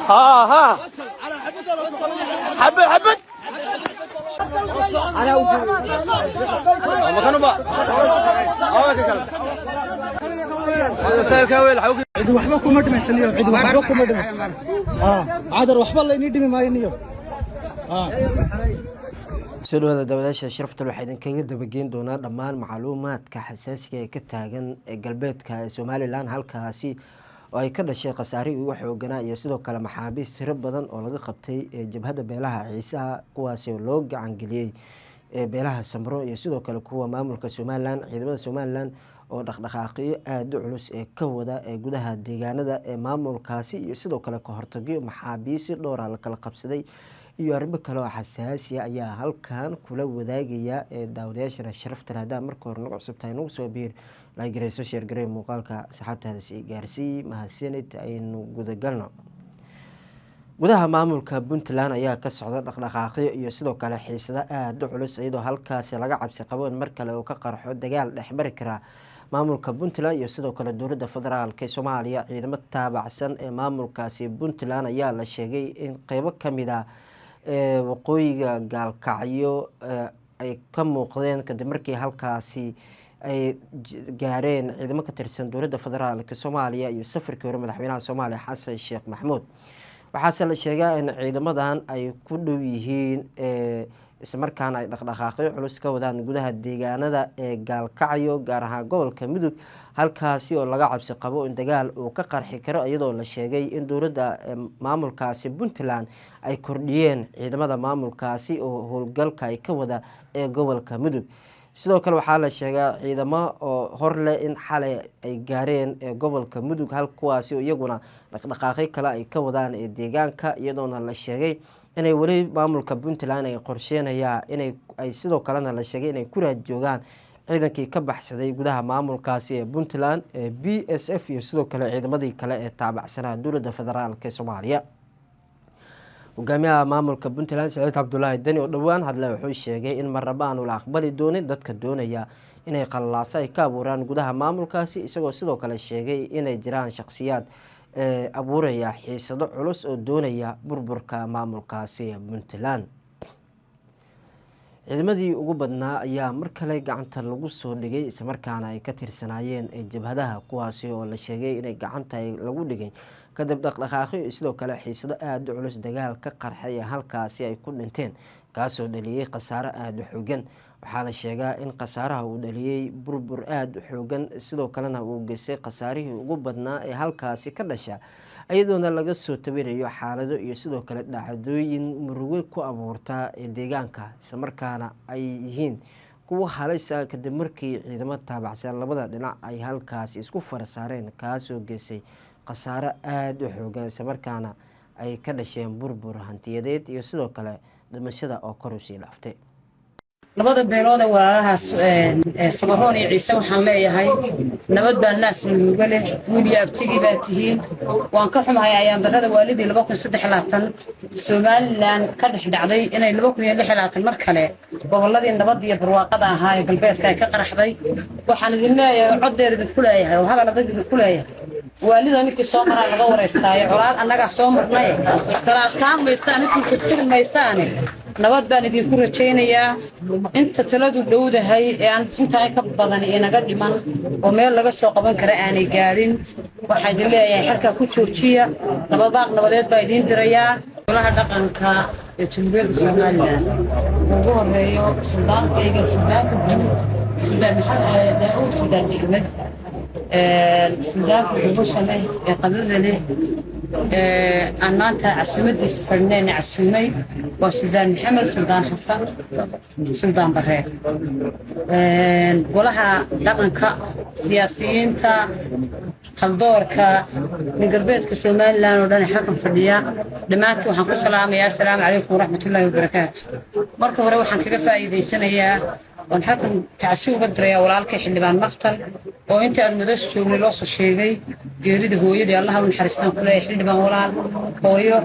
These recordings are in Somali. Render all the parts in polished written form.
ها حبت حبت انا ما كانوا بقى هذا سائل كاويل عيد وحبا كوما دمسنيو عيد وحبا كوما دمس عادر وحبا لا inii dhimi maayniyo soo dhawaada daawadayaasha sharafta waxay idinkaga dabageyn doonaa dhammaan macluumaadka xasaasiga ee ka taagan ee galbeedka ee Soomaaliland halkaasi oo ay ka dhashay qasaari ugu xooganaa iyo sidoo kale maxaabiis tiro badan oo laga qabtay jabhada beelaha Ciisaha kuwaas oo loo gacan galiyay beelaha Samro iyo sidoo kale kuwa maamulka Soomaaliland ciidamada Soomaaliland oo dhaqdhaqaaqyo aad u culus ee ka wada gudaha deegaanada ee maamulkaasi iyo sidoo kale ka hortagyo maxaabiis dhowr ah la kala qabsaday iyo arrimo kale oo xasaasi ah ayaa halkan kula wadaagaya daawadayaasha sharafta leh marka hore nagu cusubtahay nagu soo biir like gareyso share garey muuqaalka saxaabtaada si gaarsii mahadsanid aynu gudagalno gudaha maamulka Puntland ayaa ka socda dhaqdhaqaaqyo iyo sidoo kale xiisado aad u culus iyadoo halkaas laga cabsi qabo in mar kale uu ka qarxo dagaal dhexmari kara maamulka Puntland iyo sidoo kale dowladda federaalka Soomaaliya ciidamo taabacsan ee maamulkaasi Puntland ayaa la sheegay in qaybo kamid ah waqooyiga gaalkacyo ay ka muuqdeen kadib markii halkaasi ay gaareen ciidamo ka tirsan dowladda federaalka Soomaaliya iyo safarkii hore madaxweynaha Soomaaliya Xasan Sheekh Maxamuud waxaase la sheegay in ciidamadan ay ku dhow yihiin isla markaana ay dhaqdhaqaaqyo culus ka wadaan gudaha deegaanada ee gaalkacyo gaar ahaan gobolka Mudug halkaasi oo laga cabsi qabo in dagaal uu ka qarxi karo iyadoo la sheegay in dowladda maamulkaasi Puntland ay kordhiyeen ciidamada maamulkaasi oo howlgalka ay ka wada ee gobolka Mudug sidoo kale waxaa la sheegay ciidamo oo hor leh in xalay ay gaareen gobolka Mudug halkaasi oo iyaguna dhaqdhaqaaqyo kale ay ka wadaan ee deegaanka iyadoona la sheegay inay wali maamulka Puntland ay qorsheenayaan inay ay sidoo kalena la sheegay inay ku raad joogaan ciidankii ka baxsaday gudaha maamulkaasi ee Puntland ee BSF iyo sidoo kale ciidamadii kale ee taabacsanaa dowladda federaalka Soomaaliya hogaamiyaha maamulka Puntland Saciid Cabdullaahi Dani oo dhawaan hadlay wuxuu sheegay in marnaba aan la aqbali doonin dadka doonaya inay qalalaas ay ka abuuraan gudaha maamulkaasi isagoo sidoo kale sheegay inay jiraan shakhsiyaad abuuraya xiisado culus oo doonaya burburka maamulkaasi Puntland ciidamadii ugu badnaa ayaa mar kale gacanta lagu soo dhigay isla markaana ay ka tirsanaayeen jabhadaha kuwaasi oo la sheegay inay gacanta lagu dhigay kadib dhaqdhaqaaqyo sidoo kale xiisado aad u culus dagaal ka qarxay halkaasi ay ku dhinteen kaasoo dhaliyay khasaare aad u xooggan waxaa la sheegaa in khasaaraha uu dhaliyay burbur aad u xooggan sidoo kalena uu geystay khasaarihii ugu badnaa ee halkaasi ka dhasha iyadoona laga soo tabinayo xaalado iyo sidoo kale dhacdooyin murugo ku abuurta deegaanka isla markaana ay yihiin kuwa halis ah kadib markii ciidamo taabacsan labada dhinac ay halkaasi isku farasaareen kaasoo geystay khasaare aad u xooggan isla markaana ay ka dhasheen burbur hantiyadeed iyo sidoo kale dhimashada oo kor u sii laaftay labada beelood ee walaalahaas Samaroon iyo Ciise waxaan leeyahay nabad baa naas nuuga leh wiil iyo abtigi baa tihiin waan ka xumahay ayaan darada waalidii 2023 Soomaaliland ka dhex dhacday inay 2026 mar kale goboladii nabad iyo barwaaqada ahaa ee galbeedka ay ka qaraxday waxaan idin leeyahay codeer idin ku leeyahay oo hadal adag idin ku leeyahay waalida ninkii soo maraa laga wareystaayo colaad annaga soo marnay kala kaamaysaan isku tirmaysaan nabad baan idinku rajaynayaa inta taladu dhowdahay ee aan inta ka badan inaga dhiman oo meel laga soo qaban kara aanay gaarin waxa idin leeyahay halka ku joojiya nababaaq nabadeed baa idin dirayaa golaha dhaqanka ee Jamhuuriyadda Soomaaliland ugu horeeyo suldaanka Suldaan Maxamed Daawud Suldaan Maxamed suldaanka gobosha ee qadada leh aan maanta casuumaddiisa fadhinayna casuumay waa Suldaan Maxamed Suldaan Xasan Suldaan Bareer golaha dhaqanka siyaasiyiinta haldoorka galbeedka Soomaaliland oo dhan xakan fadhiya dhamaantii waxaan ku salaamayaa assalaamu calaykum waraxmatullaahi wabarakaatuh marka hore waxaan kaga faa'iideysanayaa waan halkan tacsiin uga dirayaa walaalkay xildhibaan maqtal oo inta aan madax joognay loo soo sheegay geerida hooyadii Allah u naxariistaan ku leeyahay xildhibaan walaal hooyo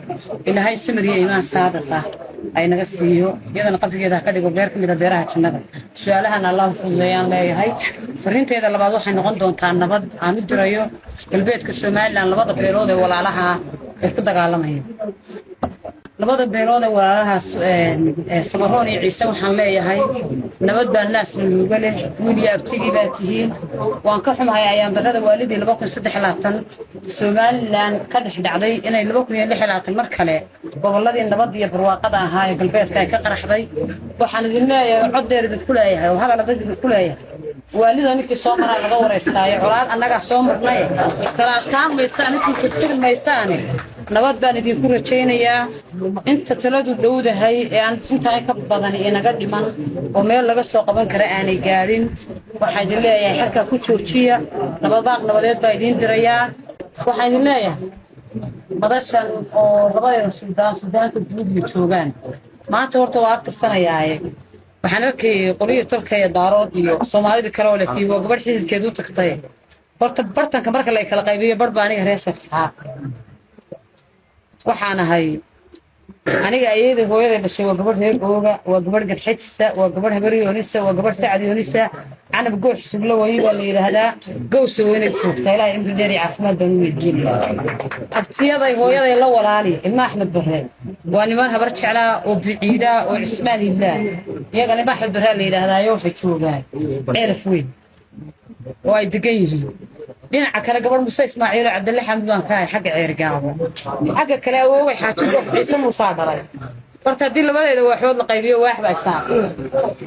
ilaahay samir iyo iimaan saadaqa ay naga siiyo iyadana qabrigeeda ka dhigo beer kamid ah beeraha jannada su'aalahana allah fududeeyaan leeyahay fariinteeda labaad waxay noqon doontaa nabad aan u dirayo galbeedka Soomaaliland labada beelood ee walaalaha ay ku dagaalamayaan labada beelood ee walaalahaas Samaroon iyo Ciise waxaan leeyahay nabad baan naas nuuga leh wiil iyo abtigii baa tihiin waan ka xumahay ayaan darada waalidii 2023 Soomaaliland ka dhex dhacday inay 2026 mar kale goboladii nabad iyo barwaaqada ahaa ee galbeedka ay ka qaraxday waxaan idin leeyahay cod dheer idin ku leeyahay oo hadal dad idin ku leeyahay waalida ninkii soo maraa laga wareystay colaad annaga soo marnay kala kaamaysan isku firmaysaan nabad baan idin ku rajaynayaa inta taladu dhowdahay ee aan inta ka badan inaga dhiman oo meel laga soo qaban kara aanay gaarin waxaan idin leeyahay halka ku joojiya nabadeed baa idin dirayaa waxaan idin leeyahay madashan oo labada suudaanka guud joogaan maanta horta waa abtirsanayaa waxaan arkay qoliyo tolkaya daarood iyo Soomaalida kale oo la fiigo gabadh xididkeedu tagtay horta bartanka marka la kala qaybiyo barbaaniga reer Sheekh Saab waxaan ahay aniga ayada hooyada dhashay waa gabadh reer ooga waa gabadh garxajisa waa gabadh habaryoonisa waa gabadh saacadyoonisa anab goox sugla way la yiraahdaa gowsa weynay joogtaa ilaahay cimri dheer iyo caafimaad baan u weydiinaa abtiyaday hooyaday la walaali ilma Axmed Barre waa niman habar jeclaa oo biciida oo Cismaan Illah iyaga ilma Axmed Barre la yiraahdaa waxay joogaan ceeraf weyn oo ay degan yihiin dhinaca kale gabadh Muuse Ismaaciil Cabdulle Xamdaan ka ay xagga ceergaabo xagga kale oo way xaajido Ciise Muuse dalay horta dii labadeeda waxood la qaybiyo wax ba isaaq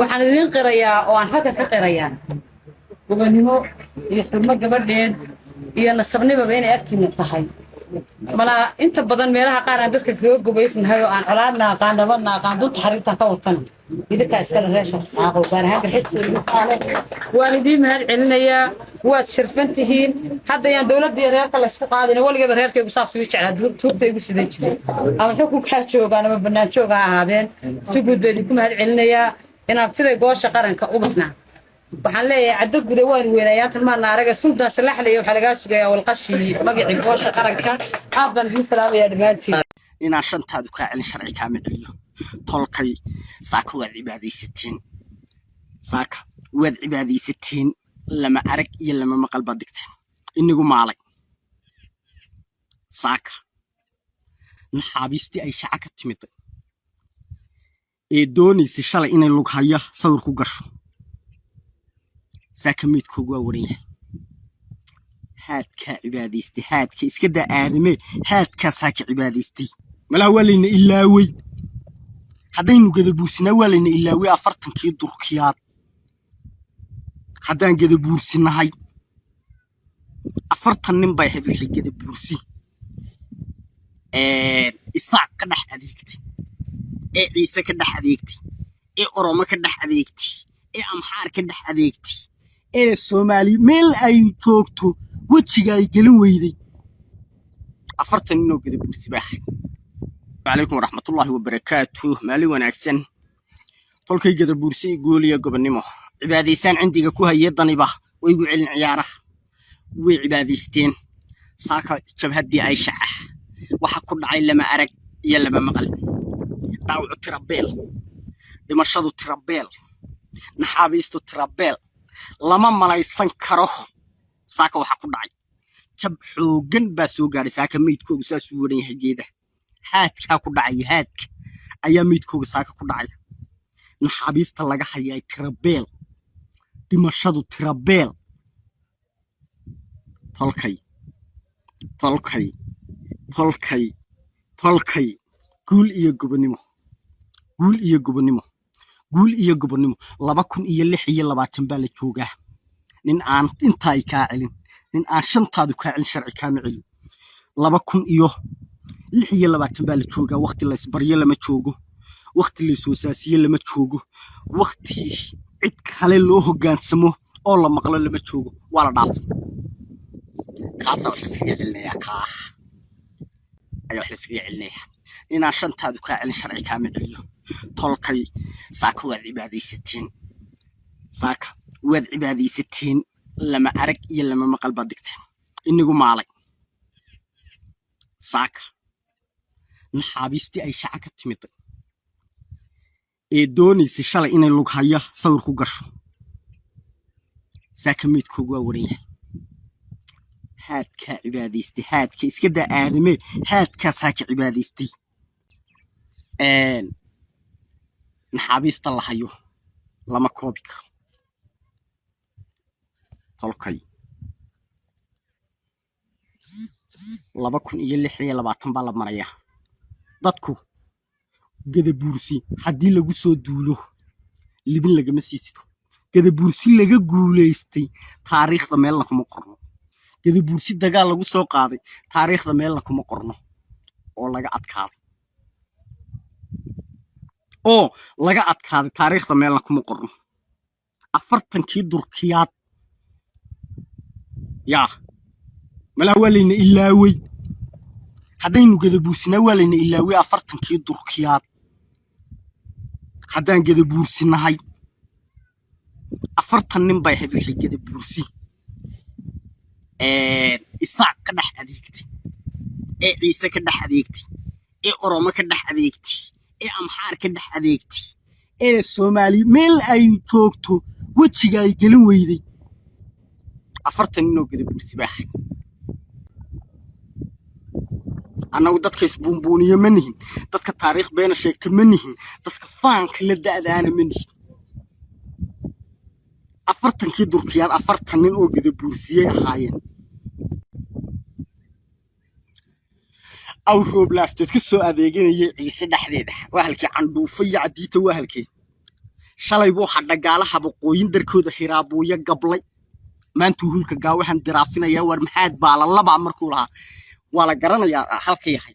waxaan idin qirayaa oo aan halka ka qirayaa gobonimo iyo xurmo gabadheed iyo nasabnimo inay agtiina tahay mala inta badan meelaha qaar aan dadka kaga gobaysnahay oo aan colaadna qaandabadna qaandunta xariirta ka watan idinka iskala reesha saaqo gaar ahaan xigsiga qaale waalidiin mahad celinaya waad sharfantihiin hadda yaan dawladda reerka la isku qaadin waligeeda reerkaygu saas u jeclaa tuugta igu sideen jiray ama xukunka ka joogaan ama banaan jooga ahaadeen si guud bay ku mahad celinaya inaan tiray goosha qaranka u baxnaa waxaan leeyahay caddo guda waan weynaayaa tilmaan araga sunta salaxlay waxa laga sugayaa walqashi magacii goosha qaranka afdan bi salaamaya dhamaantii inaan shantaadu ka celin sharci kaamil celiyo tolkay saaka waad cibaadaysateen lama arag iyo lama maqal baad digteen inigu maalay saaka naxaabiistii ay shaca ka timid ee doonaysa shalay inay lug haya sawir ku gasho saaka meedkoogu waa waran yahay haadka cibaadaystay haadka iska daa aadame haadka saaka cibaadaystay malaha waa layna ilaaway haddaynu gadabuursinaa waa layna ilaaway 40kii durkiyaad haddaan gadabuursinahay 40 nin bay ahayd wixii gadabuursi isaaq ka dhex adeegtay ee ciise ka dhex adeegtay ee oromo ka dhex adeegtay ee amxaar ka dhex adeegtay ee Soomaali meel ay joogto wajiga ay gelin weyday 40 nin oo gadabuursi baa ahayd عليكم ورحمة الله وبركاته مالي ونعكسن طولكي قدر بورسي قولي قبنمو عباديسان عندي كوها يدني به ويقول علن عياره وعباديستين ساكا شبهدي أي شعه وحكون عين لما أرق يلا ما مقل راوع تربيل لمرشدو تربيل نحابيستو تربيل لما ملاي سنكروه ساكا وحكون عين شبحو جنبا سوغاري ساكا ميتكو بساسورين حجيده haadka ku dhacay haadka ayaa midkooda saaka ku dhacay naxabiista laga hayay tirabeel dimashadu tirabeel tolkay guul iyo gobonimo 2026 baa la joogaa nin aan intaay ka celin nin aan shantaadu ka celin sharci kaama celin 2026 baa la joogaa waqti la isbaryo lama joogo waqti la soo saasiyo lama joogo waqti cid kale loo hogaansamo oo la maqlo lama joogo waa la dhaafay kaasa wax iskaga celinayaa ayaa wax iskaga celinayaa inaan shantaadu ka celin sharci kaama celiyo tolkay saaka waad cibaadaysateen lama arag iyo lama maqal baad digteen inigu maalay saaka naxaabiistii ay shaca ka timid ee doonaysa shalay inay lug haya sawir ku gasho saakamiidkoogu waa waran yahay haadka cibaadaystay haadka iska daa aadame haadkaasaa ka cibaadaystay naxaabiista la hayo lama koobi karo tolkay 2026 baa la marayaa dadku gadabuursi haddii lagu soo duulo libin lagama sii sido gadabuursi laga guulaystay taariikhda meelna kuma qorno gadabuursi dagaal lagu soo qaaday taariikhda meelna kuma qorno oo laga adkaaday taariikhda meelna kuma qorno 40kii durkiyaad yaa malaha waa layna ilaaway haddaynu gadabuursinaa waa layna ilaaway 40kii durkiyaad haddaan gadabuursinahay 40 nin bay ahayd wixii gadabuursi isaaq ka dhex adeegtay ee ciise ka dhex adeegtay ee oromo ka dhex adeegtay ee amxaar ka dhex adeegtay ee soomaali meel ay joogto wejiga ay gelin weyday 40 nin oo gadabuursi baa ahayd annagu dadka isbuunbuuniyo ma nihin dadka taariikh beena sheegta ma nihin dadka faanka la da'daana ma nihin 40kii durkiyaad 40 nin oo gadabuursiyay ahaayeen aw roob laafteed ka soo adeeganayay ciise dhexdeeda waa halkii candhuufo iyo cadiita waa halkii shalay buu xadhagaalaha boqooyin darkooda hiraabuuya gablay maanta hulka gaawahan diraafinaya war maxaad baala laba markuu lahaa waa la garanayaa halka yahay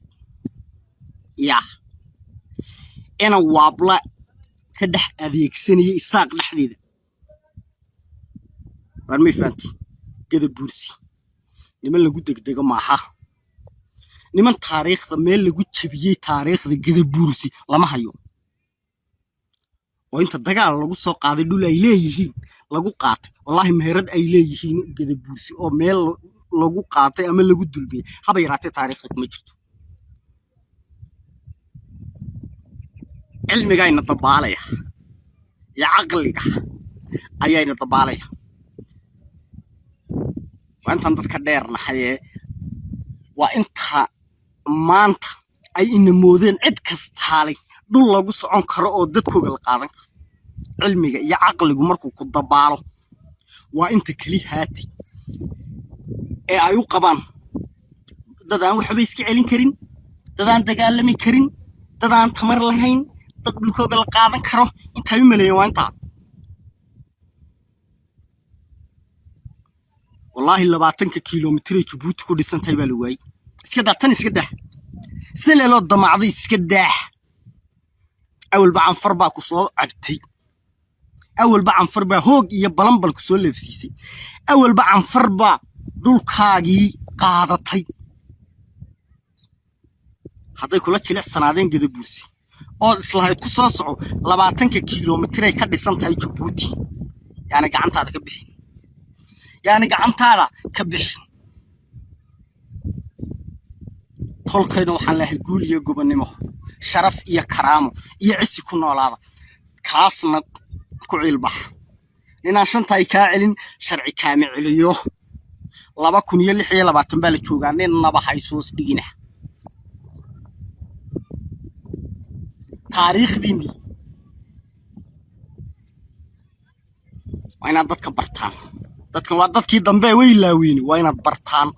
yaa ina waabla ka dhex adeegsanaya isaaq dhexdeeda war ma fahanti gadabuursi niman lagu degdego maaha niman taariikhda meel lagu jabiyay taariikhda gadabuursi lama hayo oo inta dagaal lagu soo qaaday dhul ay leeyihiin lagu qaatay wallahi meherad ay leeyihiin gadabuursi oo meel lagu qaatay ama lagu dulbiyay haba yaraatay taariikhda kuma jirto cilmigayna dabaalaya ya aqliga ayayna dabaalaya waantan dadka dheernahay waa inta maanta ay ina moodeen cid kastaalay dhul lagu socon karo oo dadkooga la qaadan cilmiga iyo aqligu markuu ku dabaalo waa inta kali haati ee ay u qabaan dadaan waxba iska celin karin dadaan dagaalami karin dadaan tamar lahayn dad dhulkooga la qaadan karo intay u maleeyeen waa inta والله 20 كيلومتر جبوتي ku dhisantay baa la waayay iska daatan iska dah saleelo damacday iska dah awal baan farba ku soo cabtay awal baan farba hoog iyo balanbal ku soo leefsiisay awal baan farba dhulkaagii qaadatay haday kula jilecsanaadeen gadabuursi oo islahayd ku soo soco 20 kiiloomitir ay ka dhisantay Djibouti yaani gacantaada ka bixin يعني قعنتادا كبخ تولكينا waxaan leeyahay guul iyo gobonimo sharaf iyo karaamo iyo cisi ku noolaada kaasna ku cilbax nina shantay ka celin sharci kaami celiyo 2026 baa la joogaa ninaba haysoos dhigina taariikhdini waa inaad dadka bartaan dadkan waa dadkii dambe way laaween waa inaad bartaan